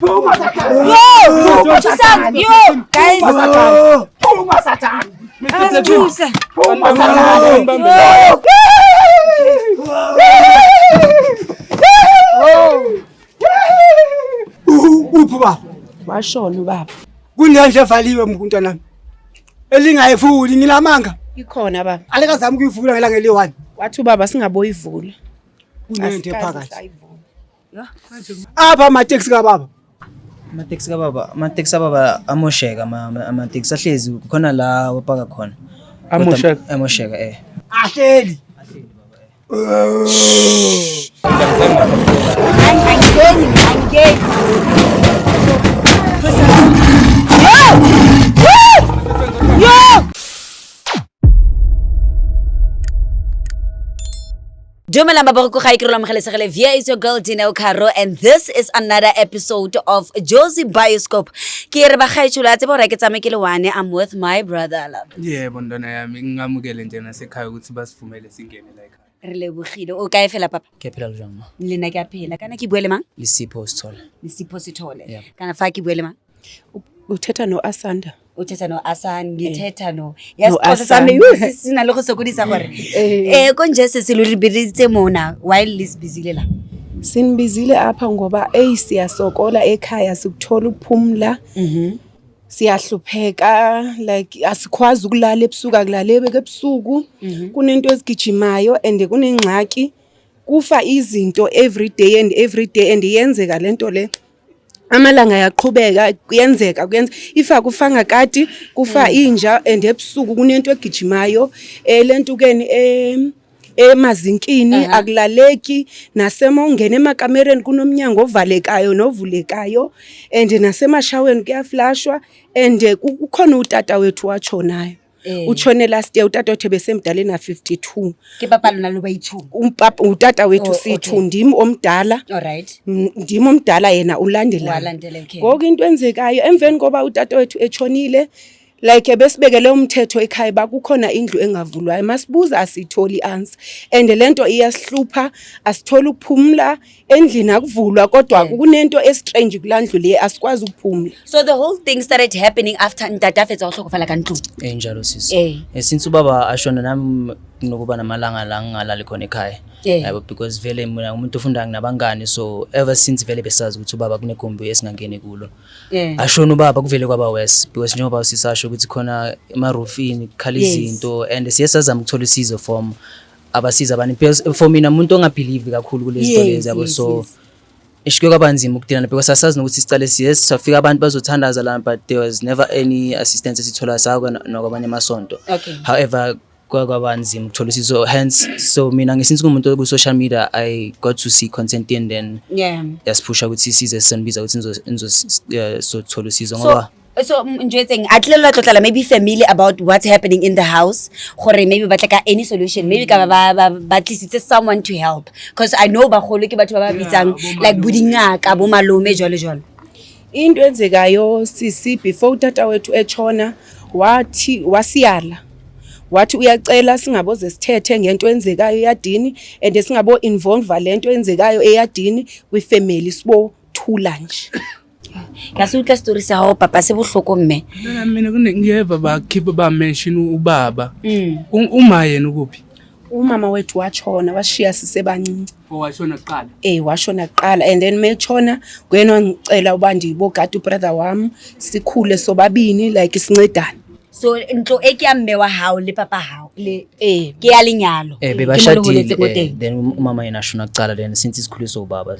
Yo, guys. Uphuba Washona ubaba. kunendle evaliwe mntwana nami elingayifuli ngilamanga Ikhona baba. alikazami ukuyivula ngelanga eli1 Wathi ubaba singaboyivula. kunento ephakathi apha amateksi kababa Amateksi kababa amosheka amateksi ahlezi khona la wapaka khona. Amosheka ahleli Angeni. Yo! Dumela mabako go ga ikirolo mogelesegele via is your girl Dineo Caro and this is another episode of Josie Bioscope. Ke re ba gaitshula tse bora ke tsamekele wane I'm with my brother love. Yebo ndona yami ngingamukele nje nasekhaya ukuthi basivumele singene la ekhaya. Re lebogile o kae fela papa? ke phela jwang ma Lena ke a phela kana ke buele mang? le sipho sithola Le sithole. Kana fa ke buele mang? Uthetha no Asanda. Uthetha no Asan ngithetha no yasixhosa sami sina le go sokodisa gore konje sesilo re biditse mona while lis busy la Sinibizile apha ngoba siyasokola ekhaya sikuthola ukuphumla. Siyahlupheka like asikwazi ukulala ebusuku akulaleke ebusuku. Kunento ezigijimayo and kunengxaki. Kufa izinto every day and yenzeka lento le. Amalanga yaqhubeka kuyenzeka ifa kufanga kati kufa inja and ebusuku kunento egijimayo lento keni emazinkini akulaleki nasemongena emakamereni kunomnyango ovalekayo novulekayo and nasemashaweni kuyaflashwa and kukhona utata wethu wachonayo uchone last year utata wethu besemdala na 52 ke papa lona lo bayithu utata wethu sithu ndimi omdala alright ndimi omdala yena ulandela ngoku into enzekayo emveni ngoba utata wethu echonile like besibekele umthetho ekhaya bakukhona indlu engavulwayo masibuza asitholi answer and lento iyasihlupha asitholi ukuphumla endlini akuvulwa kodwa kunento estrange kulandlu le asikwazi ukuphumla. So the whole thing started happening after ntata fetsa go hlokofala ka ntlo njalo sisi since ubaba ashona nami nokuba namalanga la ngalali khona ekhaya yabo because vele mina umuntu ufunda nginabangani so ever since vele besazi ukuthi ubaba kunegombi esingangene kulo ashona ubaba kuvele kwaba worse because njengoba sisasho ukuthi khona emarufini khala izinto and siyasazama ukuthola isizo from abasiza abantu for mina umuntu ongabelieve kakhulu kulezi zinto lezi yabo so ishike kwabanzima ukudilana because asazi nokuthi sicale safika abantu bazothandaza la but there was never any assistance esithola sakho nokwabanye amasonto however kwabanzima ukuthola isizo hence so mina ngesince kumuntu ku social media I got to see content and then yasipusha ukuthi isize senbiza ukuthi so thola isizo ngoba so njwetseng atlela tlotla maybe family about what's happening in the house gore maybe batleka any solution maybe ka ba tlisitse someone to help because I know ba golo ke batho ba bitsang like budingaka bo malome jwale into enzekayo sisi before utata wethu echona wasiyala wathi uyacela singaboze sithethe ngento enzekayo eyadini and singabo involve lento enzekayo eyadini kwi family sibo thula nje. Ngasuka story sawo papa sebuhloko mme. Mina ngiyeva bakhipha ba mention ubaba. Uma yena ukuphi? Umama wethu wachona washiya sisebancinci. Washona kuqala. Washona kuqala and then mechona kuyena ngicela uba ndibogada ubrother wami sikhule sobabini like sincedane. So ntlo ekiamme wa hao le papa hao le ke ya lenyalo bebashadile then umama yena ashona kuqala then since isikhuliso ubaba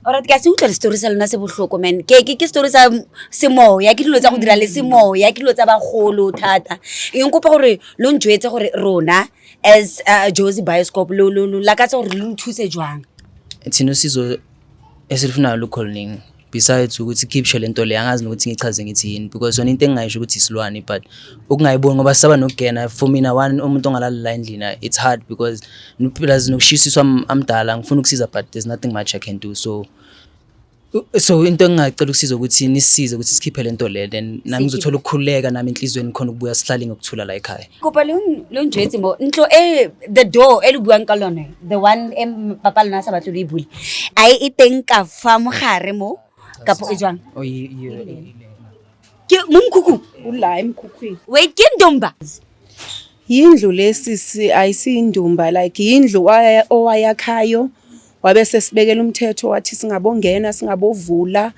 Alright ka se utlwa story sa lona se bohloko man ke story sa semo ya ke dilo tsa go dira le semo ya ke dilo tsa bagolo thata eng kopa gore lo ntjwetse gore rona as Josie Bioscope lo la ka tsa gore lo nthuse jwang thina sizo esifuna lo calling besides ukuthi keep shele into le angazi nokuthi ngichaze ngithi yini because yona into engayisho ukuthi isilwane but ukungayiboni ngoba saba nokugena for mina one umuntu ongalala la endlini it's hard because plus nokushisiswa amdala ngifuna ukusiza but there's nothing much I can do so into engicela ukusiza ukuthi nisize ukuthi sikhiphe lento le then nami ngizothola ukukhuleka nami inhlizweni khona ukubuya sihlale ngokuthula la ekhaya kopa lo njwetse mo ntlo the door elibuang ka lona the one papa lona sa batlo le ibuli ai iteng ka fa mogare mo kapo e jwang Oh, ke mumkhukhu ula emkhukhwini. wait ke ndomba Yindlu lesisi ayisindumba like yindlu owayakhayo wabe sesibekela umthetho wathi singabongena singabovula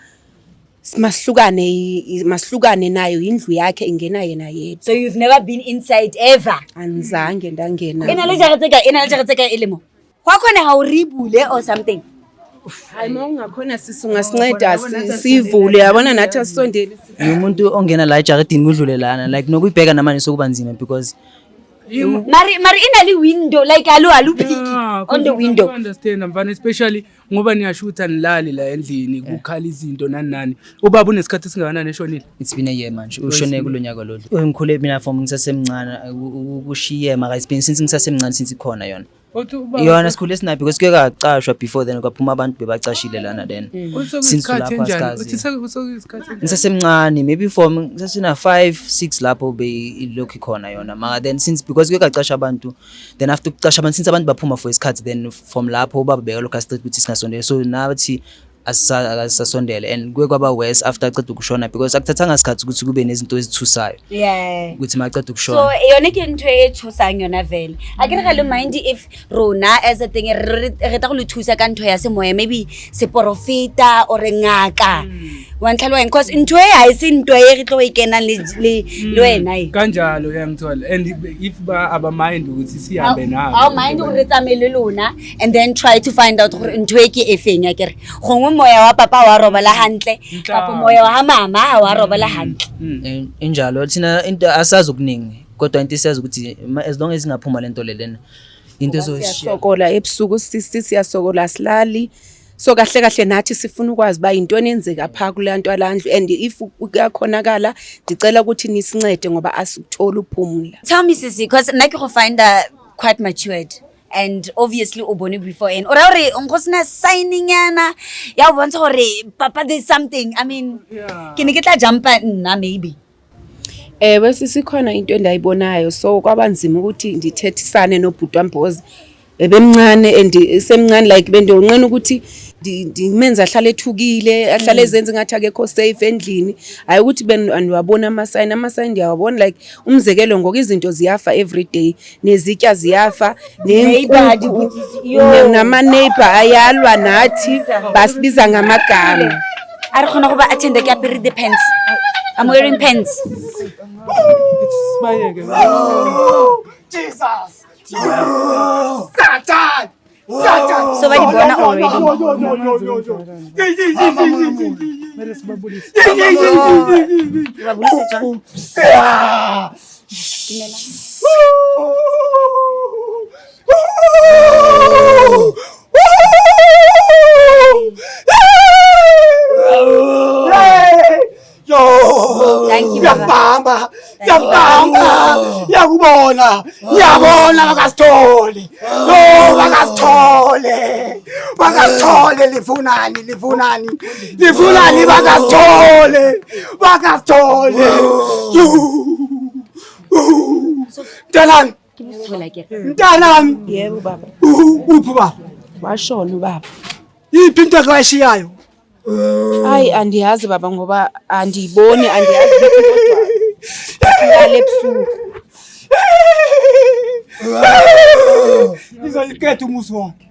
masihlukane nayo indlu yakhe ingena yena yedwa. so you've never been inside ever Anizange ndangena. ena le jara tseka elemo hwa khona ha o ribule or something Hayi mawungakhona sisi ungasinceda sivule yabona nathi asondele. umuntu ongena la ejaridini kudlule lana like nokuyibheka namanje sokuba nzima because mari ina le window like alu peek on the window understand mfana especially ngoba niyashutha nilali la endlini kukhala izinto nani ubaba unesikhathi singakanani eshonile it's been a year manje ushone kulonyaka lolu ngikhule mina from ngisasemncane ukushiye maka since ngisasemncane since ikhona yona yona sikhule sinaphi because kuke kacashwa before then kwaphuma abantu bebacashile lana then since lapho asikazi ngisasemncane maybe from ngisasina 5-6 lapho beyilokhu ikhona yona maka then since because kuke kacashwa abantu then after ukucashwa abantu since abantu baphuma for isikhathi then from lapho ubaba bekaloka street ukuthi singasondele so nathi asasondele and kuye kwaba worse after aqeda ukushona because akuthathanga isikhathi ukuthi kube nezinto ezithusayo yeah ukuthi maqeda ukushona so yona ke ntwe e tshosang yona vele a ke re ga le mind if rona as a thing re ta go le thusa ka ntho ya semoya maybe se profita or ngaka wa ntlhalwa because ntwe ha ise ntwe e re tlo e kena le wena kanjalo yangithola and if ba aba mind ukuthi sihambe nabo our mind o re tsamele lona and then try to find out gore ntwe ke efeng ya kere gongwe moya wa papa wa robala hantle papa moya wa mama wa robala hantle injalo thina into asazi okuningi kodwa into isiyazi ukuthi as long as ingaphuma lento lena into siyasokola ebusuku siyasokola silali so kahle nathi sifuna ukwazi ba into enenzeka pha kulanto alandlu and if kuyakhonakala ndicela ukuthi nisincede ngoba asukuthola uphumula. Tell me sisi because nna ke go find quite matured and obviously o bone before and ora re ngosina signing yana ya bontsha gore papa there's something I mean ke ne ke tla jumpa nna maybe bese sikhona into endayibonayo so kwabanzima ukuthi ndithethisane nobhuti wambozi ebemncane and semncane like bende unqena ukuthi ndimenza ahlale ethukile ahlale ezenze ngathi akekho safe endlini hayi ukuthi benwabona ama-sign ndiyawabona like umzekelo ngoku izinto ziyafa every day nezitya ziyafa nama-neighbor ayalwa nathi basibiza ngamagama a re kgona go ba attend ke apere the pants I'm wearing pants Jesus Satan so ba di bona already babulisa jang Thank you, Baba. Yakubona bakasithole bakasithole lifunani bakasithole mntanami yebo baba uphi baba washona ubaba yiphi into akayishiyayo hayi andiyazi baba ngoba andiyiboni andiyazi kodwa ngale ebusuku izoyiqeda umusi wonke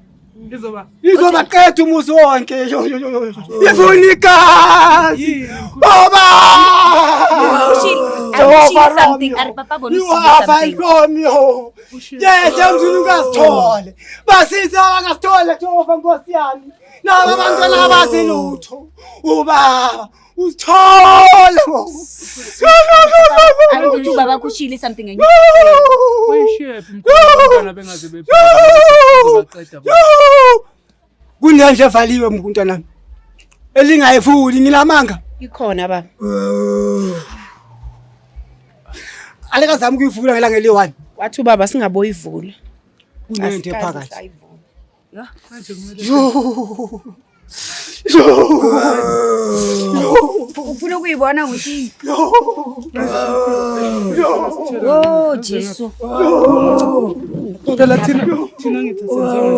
izobaqeda umusi wonke ifuna igazi baba Romeo yethe mzulukazithole basise abakasithole Jehova Nkosi yami naba abantwana abazi lutho ubaba usithole angithi baba kushile something enye kuyishephi mkhulu bengaze baqeda kunenje evaliwe mntanami elingayifuli ngilamanga ikhona baba alikazama ukuyivula ngelanga eli1 wathi ubaba singaboyivula kunento ephakathi ufuna ukuyibona ukuthi oh Jesu phela thina ngithi senzani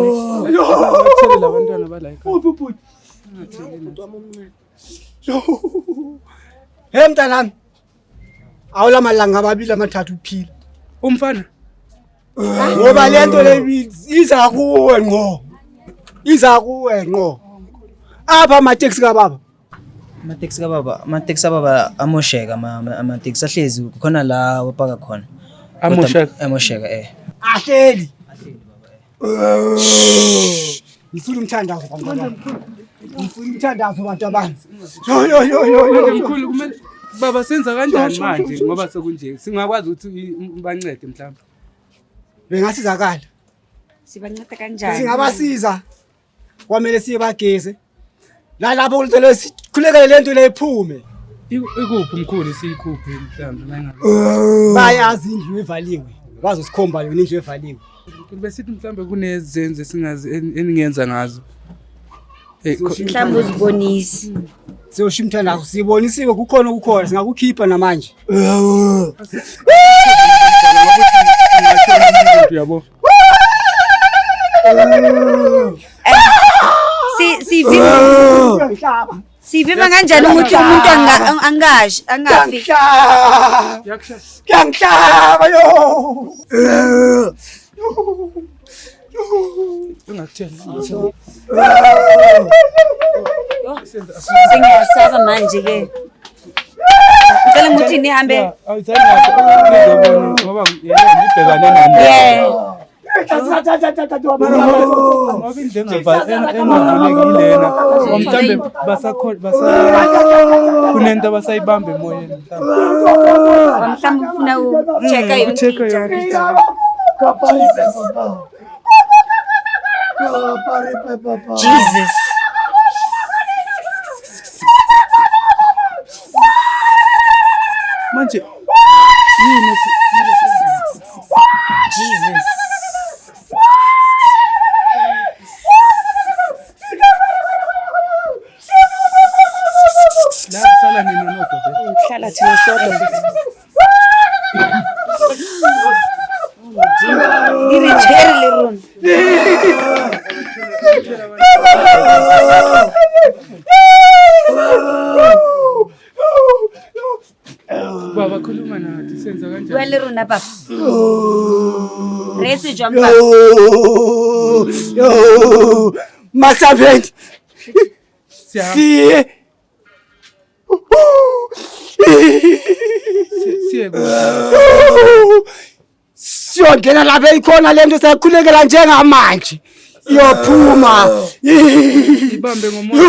ngathele labantwana bala ekhaya Hey mntanami. Awula malanga amabili amathathu uphila. Umfana Ngoba lento le iza kuwe ngqo. Iza kuwe ngqo. Apha ama-taxi kababa. Amateksi ababa amosheka amateksi ahlezi khona la wapaka khona. Amosheka Ahleli. Ngifuna umthandazo bantwana. Ngifuna umthandazo bantwana. Yo. mkhulu kumele baba senza kanjani manje ngoba sekunje singakwazi ukuthi bancede mhlawumbe Bengasizakala. Sibanceda kanjani? Singabasiza. Kwamele siye bageze. La lapho kulelo sikhulekele lento le iphume. ikuphi mkhulu siyikhuphi mhlawumbe mayingabe Bayazi indlu evaliwe. Bazosikhomba yona indlu evaliwe. besithi mhlawumbe kunezenze singazi eningenza ngazo Mhlawumbe uzibonise. Siyosho umthandazo sibonisiwe kukhona singakukhipha namanje. yabo Sivima kanjani ukuthi umuntu angafi? Yangihlaba yo. Sengiyasaba manje ke. Ngicela ukuthi nihambe. ngoba ngibhekane nami ngoba indengavulekilena mhlawumbe kunento basayibambe emoyeni Mhlawumbe ufuna ucheck yonke. Jesus. manje Jesus. la sala nini nodwa Hlala thina sodwa. Ngiritheri le rona. baba khuluma nathi senza kanjani Wele rona baba. Resi jomba. Yo. Masabendi. Siye. siye Siyongena lapha ikhona lento sakhulekela njengamanje. Iyophuma. ibambe ngomoya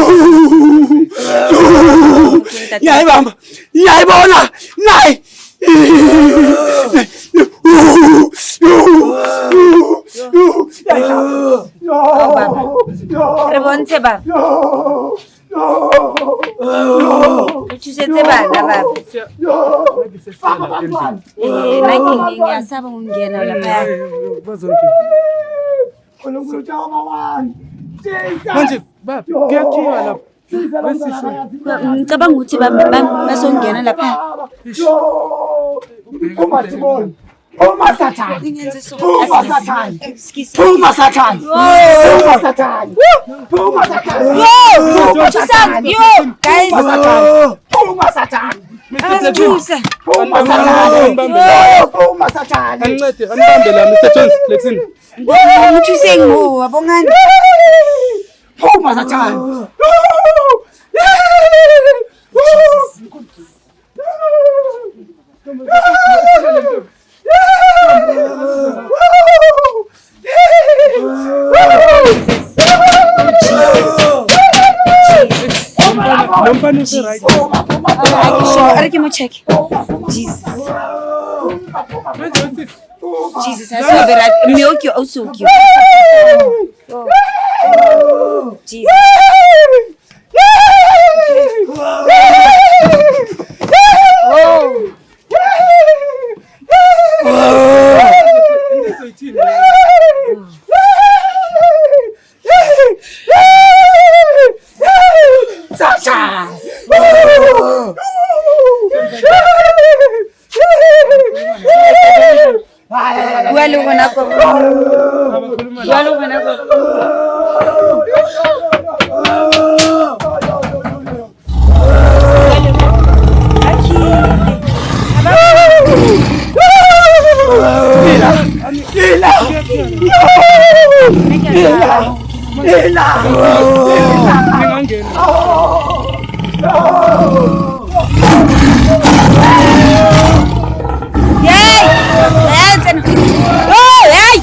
Yayibamba. Yayibona. Nayi. Re bontshe baba. Re thusetse bana baba. Nani ngiyasaba ngingena lapha. manje baba kuyakhiwa lapha Ngicabanga ukuthi basongena lapha. Phuma Sathane. Ngenze so. Phuma Sathane. Excuse. Phuma Sathane. Phuma Sathane. Phuma Sathane. Yo, guys. Phuma Sathane. Asithusa. Phuma Sathane. Phuma Sathane. ancede ambambe la Mr Jones Flexin Ngithuse ngo wabongani. Phuma Sathane. nomfana right Are ke mo check. Jesus. Jesus, I saw that. Milk you also cute. Jesus. Walo gona ko. Walo gona ko. Ningangena. Yey! Oh, hey!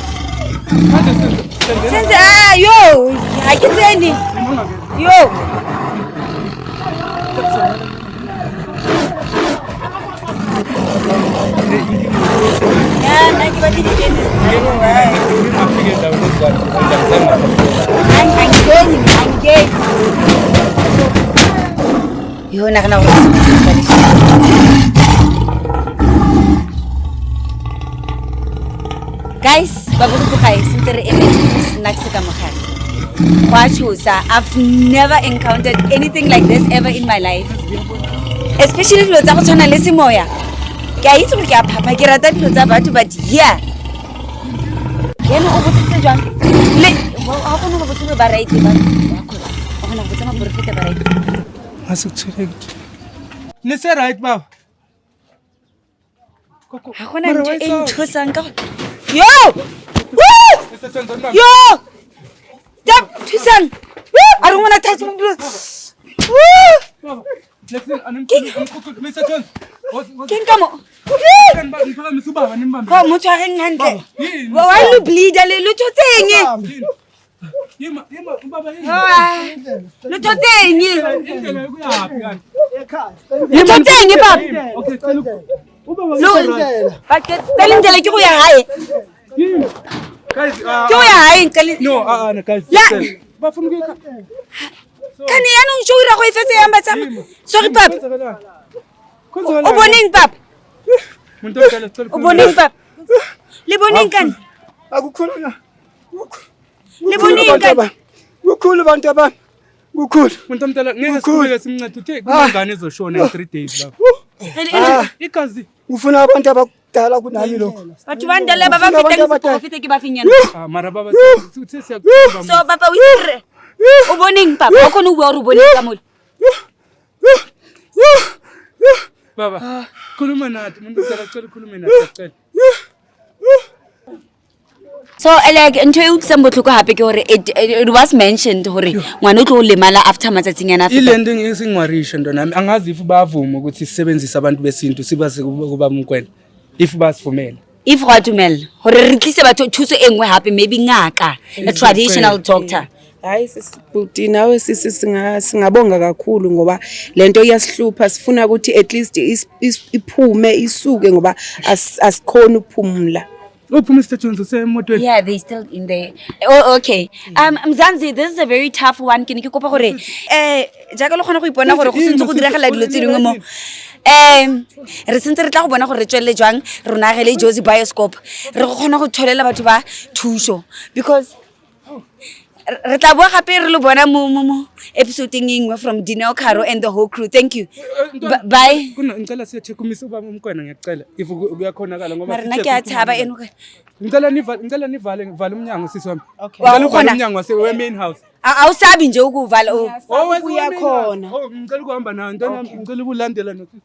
Senze yo, akitseni. Yo. Yeah, nakibati dikene. Angeni. Yo nakana go. Guys, babuku guys, since re snacks ka mogare. I've never encountered anything like this ever in my life. Especially dilo tsa go tshwana le semoya. Ke a itse gore ke a phapa ke rata dilo tsa batho but yeah. Yena o botsitse jang? Le ha go no go botse ba right ba. Wa gona go botsa ma profeta ba right. Asikutheleki. Ne se right baba. Ha gona ntho e nthosang ka yo! Woo! Yo! Stop! Thusang! I don't want to touch my blood. Woo! King come on. Come on, tshwareng hantle. Wa lu bleed le lu thotseng. Lu thotseng. Lu thotseng baba. Lu ba ke telindele ke go ya hae. Guys, Ke go ya hae ntele. no, guys. Ba funa ke Kani yana ngishura go ifetse yamba tsama. Sorry papa. O boneng papa? Muntu omdala sicela O boneng papa? Le boneng kan? Akukhulula. Le boneng kan? Kukhulu bantu abantu. Kukhulu. Muntu omdala ngeke siqhubeke simncede uthe kunengane ezoshona in 3 days baba. Igazi Ufuna abantu abakudala kunami lokho. Batho ba ndala ba ba fetang profit ke ba finyana. mara baba uthe siyakuba. So papa o itse o boneng papa o kone o bua re o boneng ka mo. Baba, khuluma nathi muntu omdala sicela ukhulume nathi sicela. So like ntho e utlwisang botlhoko hape ke gore it was mentioned gore ngwana o tlo lemala after matsatsinyana after. Ile nto engingwarisha ntonami angazi if bayavuma ukuthi sisebenzise abantu besintu sibase kuba mkwena if basivumela. If go atumela gore re tlise batho thuso engwe hape maybe ngaka a traditional doctor. Hayi sisibhuti nawe sisi singabonga kakhulu ngoba lento iyasihlupha sifuna ukuthi at least iphume isuke ngoba asikhona ukuphumula. Uphi Mr Jones usemotweni? Yeah, they still in there. Oh, okay. Mzansi, this is a very tough one. Ke kopa gore jaaka le gona go ipona gore go sentse go diragala dilo tse dingwe mo. Re sentse re tla go bona gore re tswelle jwang rona ge le Jozi Bioscope. Re go gona go tholela batho ba thuso because re tla boa gape re lo bona mo episode engwe from Dineo Caro and the whole crew. Thank you. Bye. Kuna ngicela siyechekumisa ubaba umkwena ngiyacela if kuyakhonakala ngoba Mara nna ke a thaba eno. ngicela nivale umnyango sisi wami. Wa Ngicela uvale khona. umnyango we main house. Awusabi nje ukuvala. Uyakhona. Ngicela ukuhamba nawe ntwana ngicela ukulandela nosisi.